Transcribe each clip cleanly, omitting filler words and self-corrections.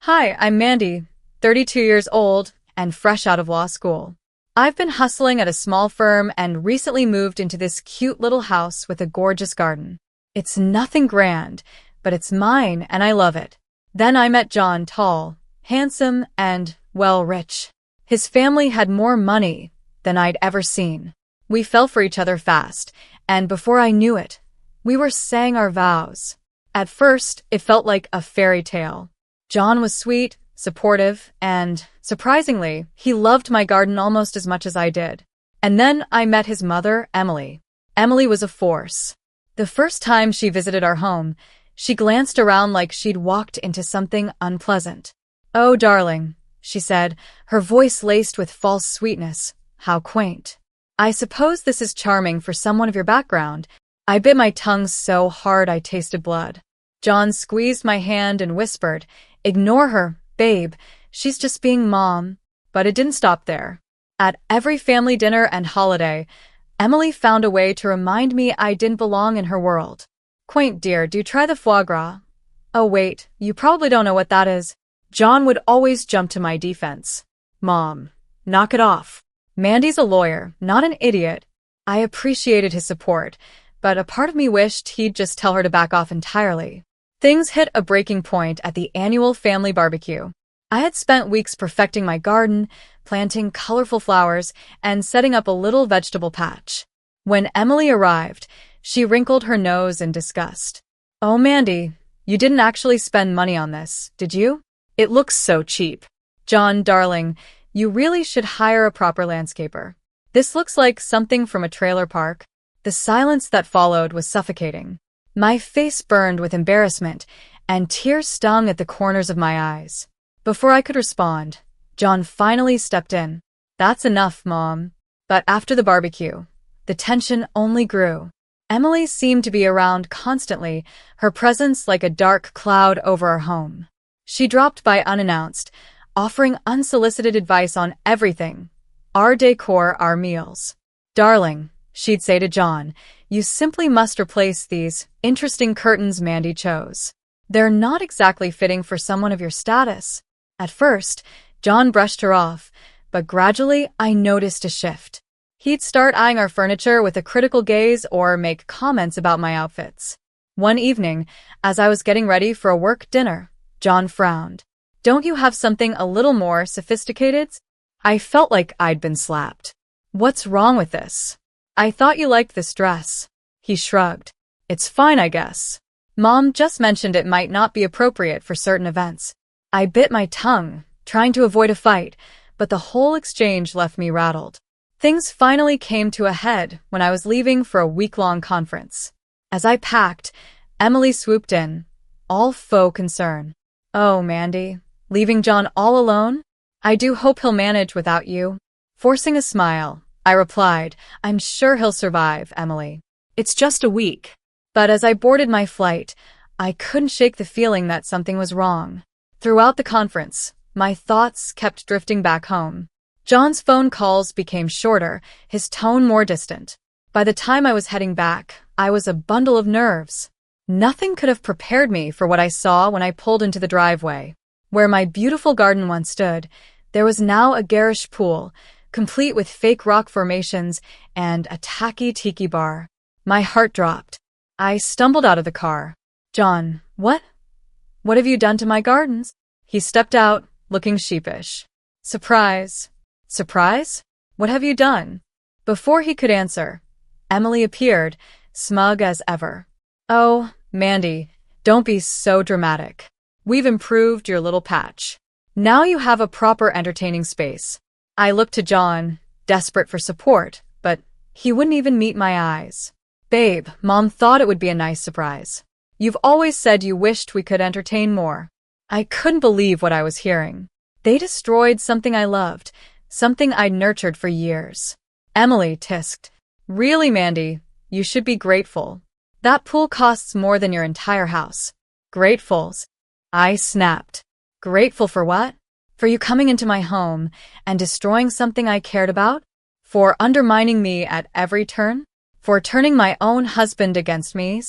Hi, I'm Mandy, 32 years old and fresh out of law school. I've been hustling at a small firm and recently moved into this cute little house with a gorgeous garden. It's nothing grand, but it's mine and I love it. Then I met John, tall, handsome, and, well, rich. His family had more money than I'd ever seen. We fell for each other fast, and before I knew it, we were saying our vows. At first, it felt like a fairy tale. John was sweet, supportive, and, surprisingly, he loved my garden almost as much as I did. And then I met his mother, Emily. Emily was a force. The first time she visited our home, she glanced around like she'd walked into something unpleasant. "Oh, darling," she said, her voice laced with false sweetness. "How quaint. I suppose this is charming for someone of your background." I bit my tongue so hard I tasted blood. John squeezed my hand and whispered, "Ignore her, babe. She's just being mom." But it didn't stop there. At every family dinner and holiday, Emily found a way to remind me I didn't belong in her world. "Quaint, dear, do try the foie gras." "Oh, wait, you probably don't know what that is." John would always jump to my defense. "Mom, knock it off. Mandy's a lawyer, not an idiot." I appreciated his support, but a part of me wished he'd just tell her to back off entirely. Things hit a breaking point at the annual family barbecue. I had spent weeks perfecting my garden, planting colorful flowers, and setting up a little vegetable patch. When Emily arrived, she wrinkled her nose in disgust. "Oh, Mandy, you didn't actually spend money on this, did you? It looks so cheap." "John, darling, you really should hire a proper landscaper. This looks like something from a trailer park." The silence that followed was suffocating. My face burned with embarrassment, and tears stung at the corners of my eyes. Before I could respond, John finally stepped in. "That's enough, Mom." But after the barbecue, the tension only grew. Emily seemed to be around constantly, her presence like a dark cloud over our home. She dropped by unannounced, offering unsolicited advice on everything: our decor, our meals. "Darling," she'd say to John, "you simply must replace these interesting curtains Mandy chose. They're not exactly fitting for someone of your status." At first, John brushed her off, but gradually I noticed a shift. He'd start eyeing our furniture with a critical gaze or make comments about my outfits. One evening, as I was getting ready for a work dinner, John frowned. "Don't you have something a little more sophisticated?" I felt like I'd been slapped. "What's wrong with this? I thought you liked this dress." He shrugged. "It's fine, I guess. Mom just mentioned it might not be appropriate for certain events." I bit my tongue, trying to avoid a fight, but the whole exchange left me rattled. Things finally came to a head when I was leaving for a week-long conference. As I packed, Emily swooped in, all faux concern. "Oh, Mandy, leaving John all alone? I do hope he'll manage without you." Forcing a smile, I replied, "I'm sure he'll survive, Emily. It's just a week." But as I boarded my flight, I couldn't shake the feeling that something was wrong. Throughout the conference, my thoughts kept drifting back home. John's phone calls became shorter, his tone more distant. By the time I was heading back, I was a bundle of nerves. Nothing could have prepared me for what I saw when I pulled into the driveway. Where my beautiful garden once stood, there was now a garish pool, complete with fake rock formations and a tacky tiki bar. My heart dropped. I stumbled out of the car. "John, what? What have you done to my gardens?" He stepped out, looking sheepish. "Surprise." "Surprise? What have you done?" Before he could answer, Emily appeared, smug as ever. "Oh, Mandy, don't be so dramatic. We've improved your little patch. Now you have a proper entertaining space." I looked to John, desperate for support, but he wouldn't even meet my eyes. "Babe, Mom thought it would be a nice surprise. You've always said you wished we could entertain more." I couldn't believe what I was hearing. They destroyed something I loved, something I'd nurtured for years. Emily tisked. "Really, Mandy, you should be grateful. That pool costs more than your entire house." "Gratefuls?" I snapped. "Grateful for what? For you coming into my home and destroying something I cared about? For undermining me at every turn? For turning my own husband against me?"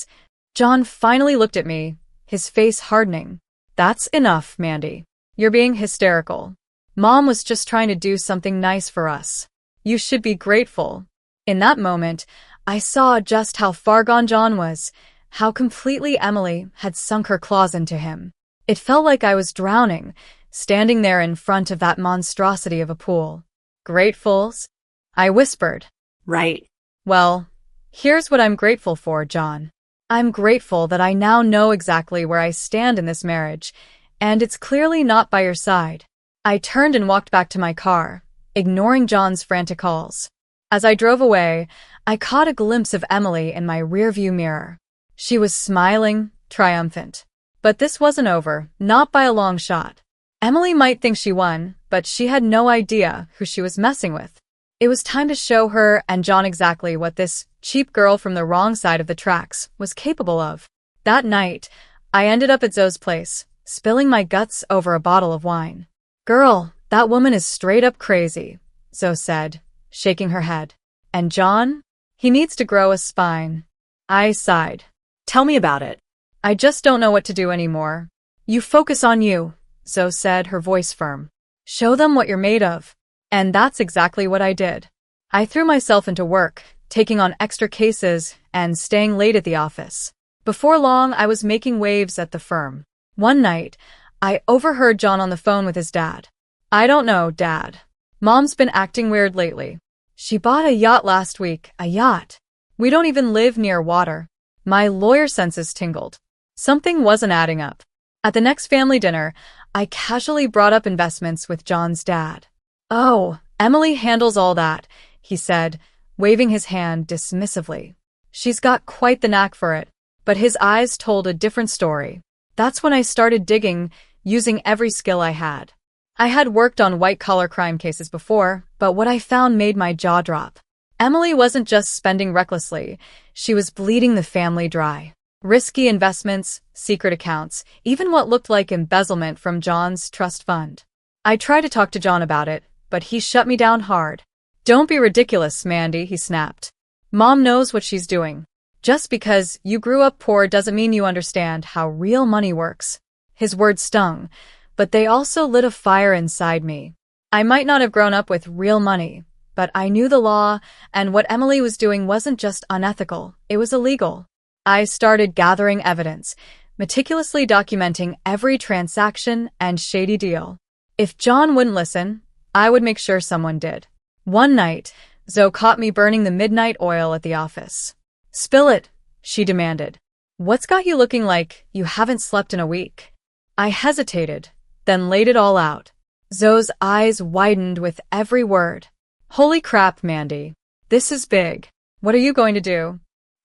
John finally looked at me, his face hardening. "That's enough, Mandy. You're being hysterical. Mom was just trying to do something nice for us. You should be grateful. In that moment, I saw just how far gone John was, how completely Emily had sunk her claws into him. It felt like I was drowning, standing there in front of that monstrosity of a pool. Gratefuls? I whispered. Right. Well, here's what I'm grateful for, John. I'm grateful that I now know exactly where I stand in this marriage, and it's clearly not by your side. I turned and walked back to my car, ignoring John's frantic calls. As I drove away, I caught a glimpse of Emily in my rearview mirror. She was smiling, triumphant. But this wasn't over, not by a long shot. Emily might think she won, but she had no idea who she was messing with. It was time to show her and John exactly what this cheap girl from the wrong side of the tracks was capable of. That night, I ended up at Zoe's place, spilling my guts over a bottle of wine. Girl, that woman is straight up crazy, Zoe said, shaking her head. And John? He needs to grow a spine. I sighed. Tell me about it. I just don't know what to do anymore. You focus on you, Zoe said, her voice firm. Show them what you're made of. And that's exactly what I did. I threw myself into work, taking on extra cases and staying late at the office. Before long, I was making waves at the firm. One night, I overheard John on the phone with his dad. I don't know, Dad. Mom's been acting weird lately. She bought a yacht last week, a yacht. We don't even live near water. My lawyer senses tingled. Something wasn't adding up. At the next family dinner, I casually brought up investments with John's dad. Oh, Emily handles all that, he said, waving his hand dismissively. She's got quite the knack for it. But his eyes told a different story. That's when I started digging, using every skill I had. I had worked on white-collar crime cases before, but what I found made my jaw drop. Emily wasn't just spending recklessly, she was bleeding the family dry. Risky investments, secret accounts, even what looked like embezzlement from John's trust fund. I tried to talk to John about it, but he shut me down hard. Don't be ridiculous, Mandy, he snapped. Mom knows what she's doing. Just because you grew up poor doesn't mean you understand how real money works. His words stung, but they also lit a fire inside me. I might not have grown up with real money, but I knew the law, and what Emily was doing wasn't just unethical, it was illegal. I started gathering evidence, meticulously documenting every transaction and shady deal. If John wouldn't listen, I would make sure someone did. One night, Zoe caught me burning the midnight oil at the office. Spill it, she demanded. What's got you looking like you haven't slept in a week? I hesitated, then laid it all out. Zoe's eyes widened with every word. Holy crap, Mandy. This is big. What are you going to do?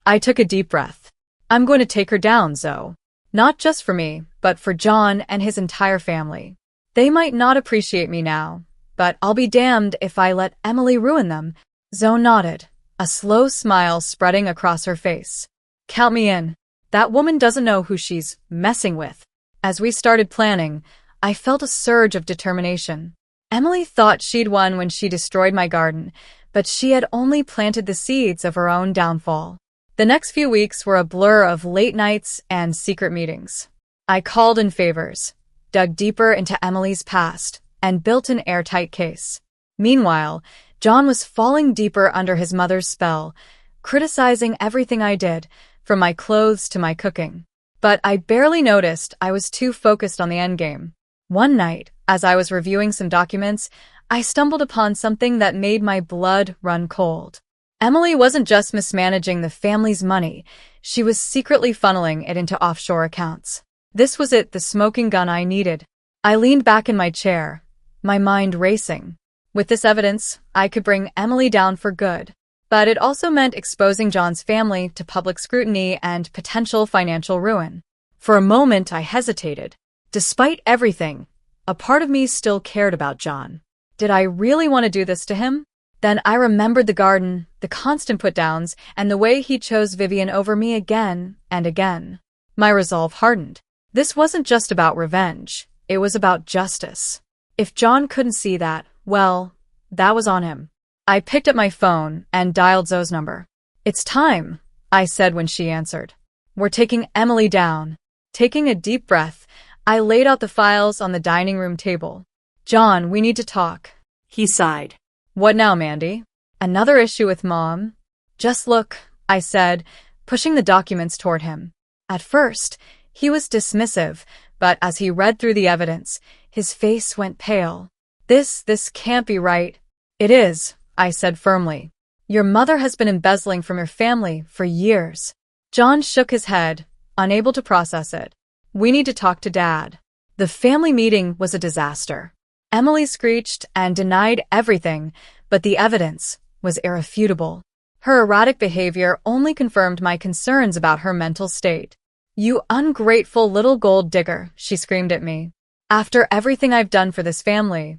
I took a deep breath. I'm going to take her down, Zoe. Not just for me, but for John and his entire family. They might not appreciate me now, but I'll be damned if I let Emily ruin them. Zoe nodded, a slow smile spreading across her face. Count me in. That woman doesn't know who she's messing with. As we started planning, I felt a surge of determination. Emily thought she'd won when she destroyed my garden, but she had only planted the seeds of her own downfall. The next few weeks were a blur of late nights and secret meetings. I called in favors, dug deeper into Emily's past, and built an airtight case. Meanwhile, John was falling deeper under his mother's spell, criticizing everything I did, from my clothes to my cooking. But I barely noticed I was too focused on the endgame. One night, as I was reviewing some documents, I stumbled upon something that made my blood run cold. Emily wasn't just mismanaging the family's money, she was secretly funneling it into offshore accounts. This was it, the smoking gun I needed. I leaned back in my chair, my mind racing. With this evidence, I could bring Emily down for good. But it also meant exposing John's family to public scrutiny and potential financial ruin. For a moment, I hesitated. Despite everything, a part of me still cared about John. Did I really want to do this to him? Then I remembered the garden, the constant put-downs, and the way he chose Vivian over me again and again. My resolve hardened. This wasn't just about revenge. It was about justice. If John couldn't see that, well, that was on him. I picked up my phone and dialed Zoe's number. It's time, I said when she answered. We're taking Emily down. Taking a deep breath, I laid out the files on the dining room table. John, we need to talk. He sighed. What now, Mandy? Another issue with Mom? Just look, I said, pushing the documents toward him. At first, he was dismissive, but as he read through the evidence, his face went pale. This can't be right. It is, I said firmly. Your mother has been embezzling from your family for years. John shook his head, unable to process it. We need to talk to Dad. The family meeting was a disaster. Emily screeched and denied everything, but the evidence was irrefutable. Her erratic behavior only confirmed my concerns about her mental state. You ungrateful little gold digger, she screamed at me. After everything I've done for this family.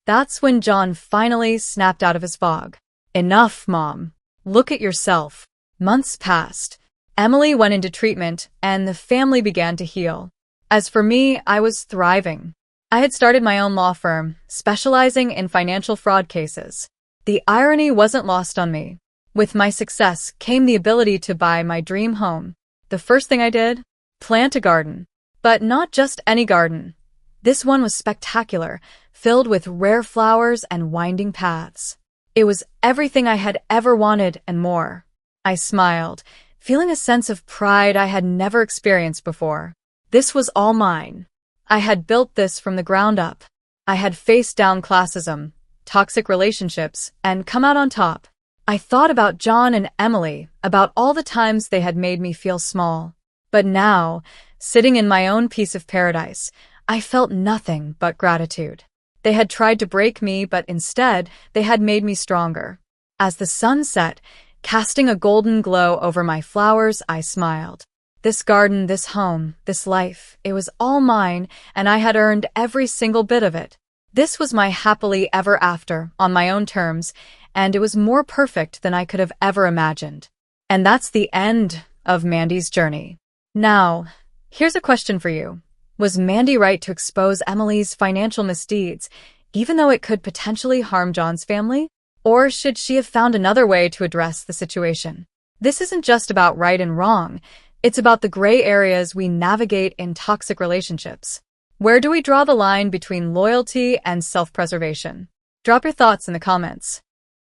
That's when John finally snapped out of his fog. Enough, Mom. Look at yourself. Months passed. Emily went into treatment, and the family began to heal. As for me, I was thriving. I had started my own law firm, specializing in financial fraud cases. The irony wasn't lost on me. With my success came the ability to buy my dream home. The first thing I did? Plant a garden. But not just any garden. This one was spectacular, filled with rare flowers and winding paths. It was everything I had ever wanted and more. I smiled, feeling a sense of pride I had never experienced before. This was all mine. I had built this from the ground up. I had faced down classism, toxic relationships, and come out on top. I thought about John and Emily, about all the times they had made me feel small. But now, sitting in my own piece of paradise, I felt nothing but gratitude. They had tried to break me, but instead, they had made me stronger. As the sun set, casting a golden glow over my flowers, I smiled. This garden, this home, this life, it was all mine, and I had earned every single bit of it. This was my happily ever after, on my own terms, and it was more perfect than I could have ever imagined. And that's the end of Mandy's journey. Now, here's a question for you. Was Mandy right to expose Emily's financial misdeeds, even though it could potentially harm John's family? Or should she have found another way to address the situation? This isn't just about right and wrong. It's about the gray areas we navigate in toxic relationships. Where do we draw the line between loyalty and self-preservation? Drop your thoughts in the comments.